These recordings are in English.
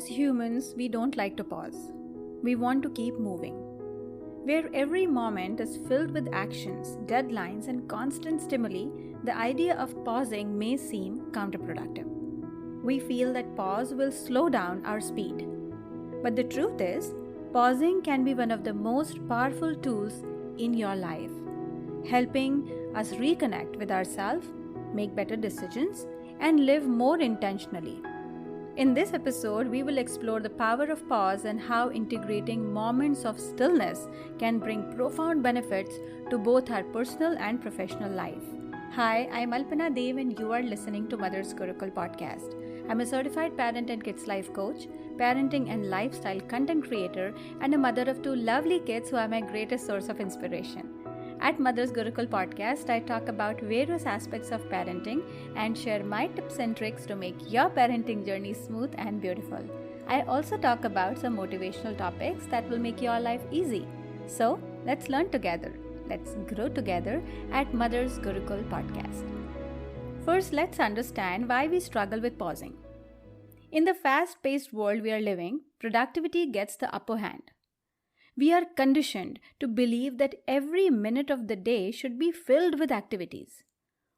As humans, we don't like to pause. We want to keep moving. Where every moment is filled with actions, deadlines, and constant stimuli, the idea of pausing may seem counterproductive. We feel that pause will slow down our speed. But the truth is, pausing can be one of the most powerful tools in your life, helping us reconnect with ourselves, make better decisions, and live more intentionally. In this episode, we will explore the power of pause and how integrating moments of stillness can bring profound benefits to both our personal and professional life. Hi, I'm Alpana Dev and you are listening to Mother's Gurukul podcast. I'm a certified parent and kids life coach, parenting and lifestyle content creator, and a mother of two lovely kids who are my greatest source of inspiration. At Mother's Gurukul podcast, I talk about various aspects of parenting and share my tips and tricks to make your parenting journey smooth and beautiful. I also talk about some motivational topics that will make your life easy. So, let's learn together. Let's grow together at Mother's Gurukul podcast. First, let's understand why we struggle with pausing. In the fast-paced world we are living, productivity gets the upper hand. We are conditioned to believe that every minute of the day should be filled with activities.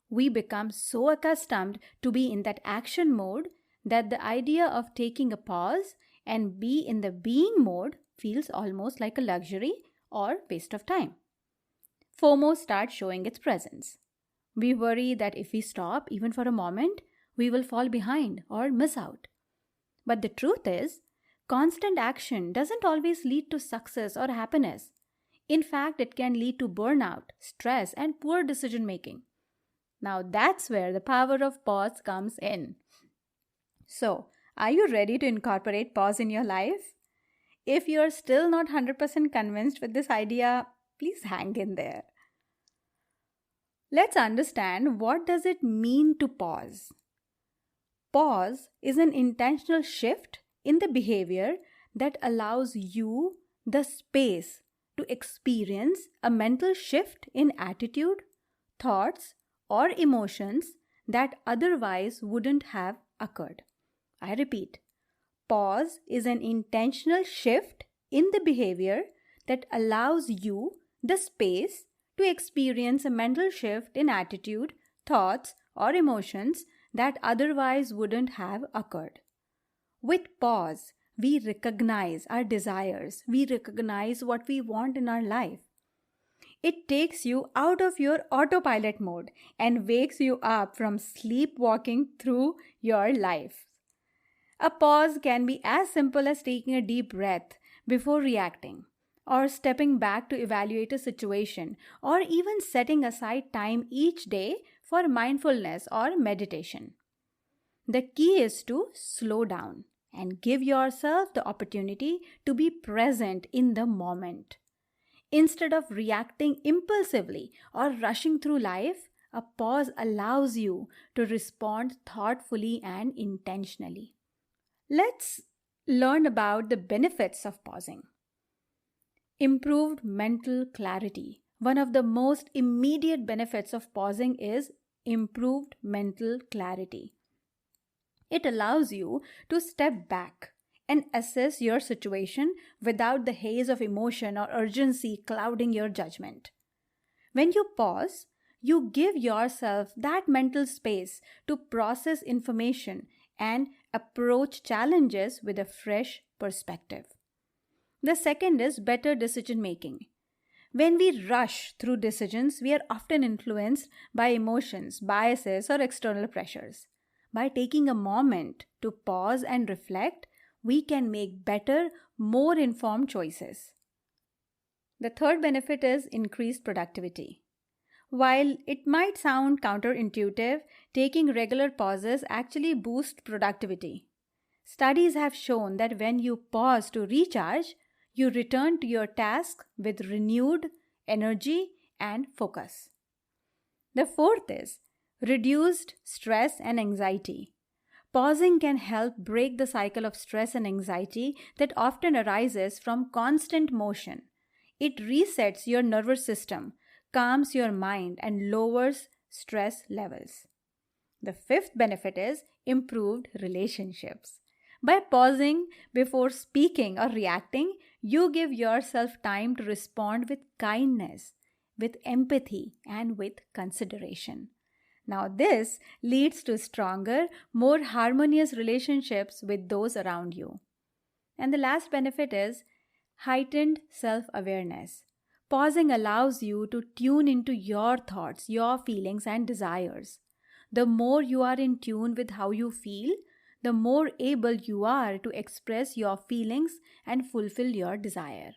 We become so accustomed to be in that action mode that the idea of taking a pause and be in the being mode feels almost like a luxury or waste of time. FOMO starts showing its presence. We worry that if we stop even for a moment, we will fall behind or miss out. But the truth is, constant action doesn't always lead to success or happiness. In fact, it can lead to burnout, stress, and poor decision making. Now that's where the power of pause comes in. So, are you ready to incorporate pause in your life? If you're still not 100% convinced with this idea, please hang in there. Let's understand, what does it mean to pause? Pause is an intentional shift in the behavior that allows you the space to experience a mental shift in attitude, thoughts, or emotions that otherwise wouldn't have occurred. I repeat, pause is an intentional shift in the behavior that allows you the space to experience a mental shift in attitude, thoughts, or emotions that otherwise wouldn't have occurred. With pause, we recognize our desires. We recognize what we want in our life. It takes you out of your autopilot mode and wakes you up from sleepwalking through your life. A pause can be as simple as taking a deep breath before reacting, or stepping back to evaluate a situation, or even setting aside time each day for mindfulness or meditation. The key is to slow down and give yourself the opportunity to be present in the moment. Instead of reacting impulsively or rushing through life, a pause allows you to respond thoughtfully and intentionally. Let's learn about the benefits of pausing. Improved mental clarity. One of the most immediate benefits of pausing is improved mental clarity. It allows you to step back and assess your situation without the haze of emotion or urgency clouding your judgment. When you pause, you give yourself that mental space to process information and approach challenges with a fresh perspective. The second is better decision making. When we rush through decisions, we are often influenced by emotions, biases, or external pressures. By taking a moment to pause and reflect, we can make better, more informed choices. The third benefit is increased productivity. While it might sound counterintuitive, taking regular pauses actually boosts productivity. Studies have shown that when you pause to recharge, you return to your task with renewed energy and focus. The fourth is reduced stress and anxiety. Pausing can help break the cycle of stress and anxiety that often arises from constant motion. It resets your nervous system, calms your mind, and lowers stress levels. The fifth benefit is improved relationships. By pausing before speaking or reacting, you give yourself time to respond with kindness, with empathy, and with consideration. Now, this leads to stronger, more harmonious relationships with those around you. And the last benefit is heightened self-awareness. Pausing allows you to tune into your thoughts, your feelings, and desires. The more you are in tune with how you feel, the more able you are to express your feelings and fulfill your desire.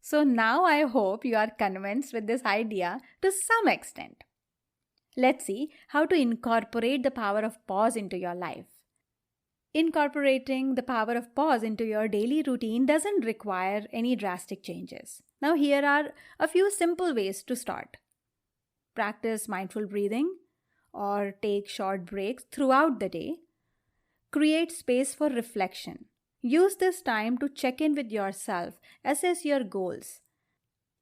So now I hope you are convinced with this idea to some extent. Let's see how to incorporate the power of pause into your life. Incorporating the power of pause into your daily routine doesn't require any drastic changes. Now, here are a few simple ways to start. Practice mindful breathing or take short breaks throughout the day. Create space for reflection. Use this time to check in with yourself, assess your goals.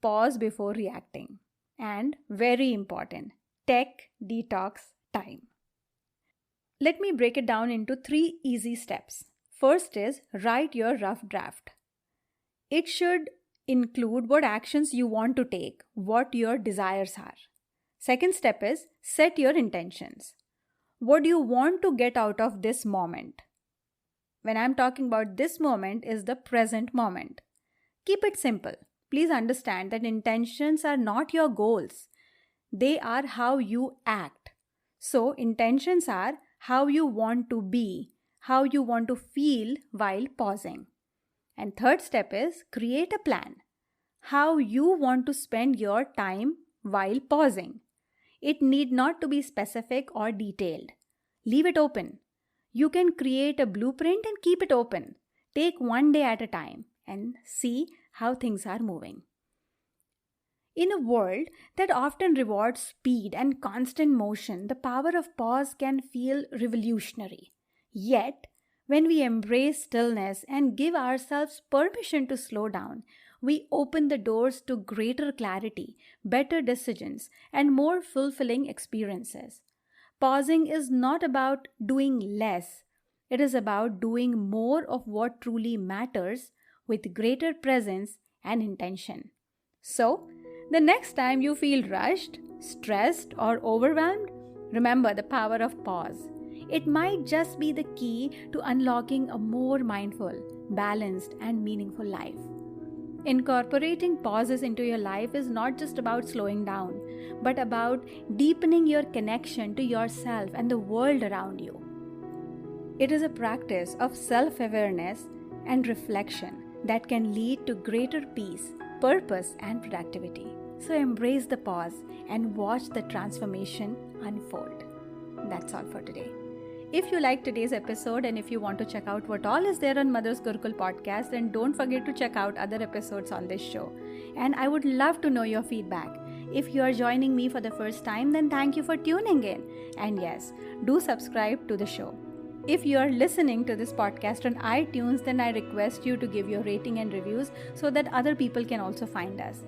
Pause before reacting. And very important, tech detox time. Let me break it down into 3 easy steps. First is write your rough draft. It should include what actions you want to take, what your desires are. Second step is set your intentions. What do you want to get out of this moment? When I'm talking about this moment is the present moment. Keep it simple. Please understand that intentions are not your goals. They are how you act. So intentions are how you want to be, how you want to feel while pausing. And third step is create a plan. How you want to spend your time while pausing. It need not to be specific or detailed. Leave it open. You can create a blueprint and keep it open. Take one day at a time and see how things are moving. In a world that often rewards speed and constant motion, the power of pause can feel revolutionary. Yet, when we embrace stillness and give ourselves permission to slow down, we open the doors to greater clarity, better decisions, and more fulfilling experiences. Pausing is not about doing less. It is about doing more of what truly matters with greater presence and intention. So, the next time you feel rushed, stressed, or overwhelmed, remember the power of pause. It might just be the key to unlocking a more mindful, balanced, and meaningful life. Incorporating pauses into your life is not just about slowing down, but about deepening your connection to yourself and the world around you. It is a practice of self-awareness and reflection that can lead to greater peace, purpose, and productivity. So embrace the pause and watch the transformation unfold. That's all for today. If you liked today's episode and if you want to check out what all is there on Mother's Gurukul podcast, then don't forget to check out other episodes on this show. And I would love to know your feedback. If you are joining me for the first time, then thank you for tuning in. And yes, do subscribe to the show. If you are listening to this podcast on iTunes, then I request you to give your rating and reviews so that other people can also find us.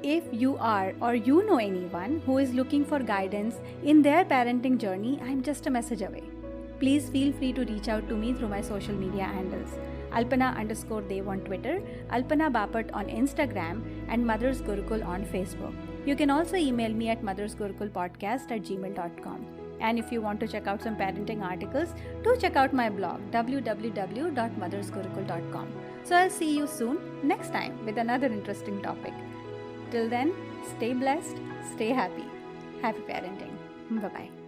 If you are or you know anyone who is looking for guidance in their parenting journey, I'm just a message away. Please feel free to reach out to me through my social media handles. Alpana_Dev on Twitter, Alpana Bapat on Instagram, and Mother's Gurukul on Facebook. You can also email me at mothersgurukulpodcast@gmail.com. And if you want to check out some parenting articles, do check out my blog www.mothersgurukul.com. So I'll see you soon next time with another interesting topic. Till then, stay blessed, stay happy. Happy parenting. Bye-bye.